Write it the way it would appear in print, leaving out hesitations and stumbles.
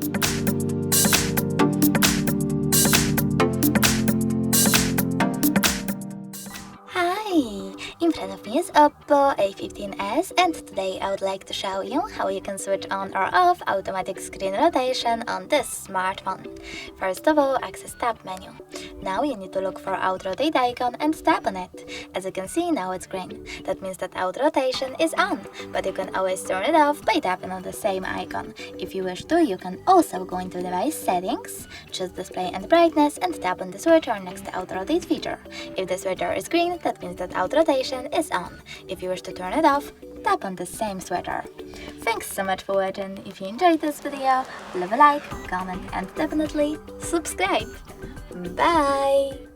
Hi! In front of me is OPPO A15s, and today I would like to show you how you can switch on or off automatic screen rotation on this smartphone. First of all, access tab menu. Now you need to look for auto rotate icon and tap on it. As you can see, now it's green. That means that auto rotation is on, but you can always turn it off by tapping on the same icon. If you wish to, you can also go into device settings, choose display and brightness, and tap on the switcher next to auto rotate feature. If the switcher is green, that means that auto rotation is on. If you wish to turn it off, tap on the same switcher. Thanks so much for watching. If you enjoyed this video, leave a like, comment, and definitely subscribe. Bye!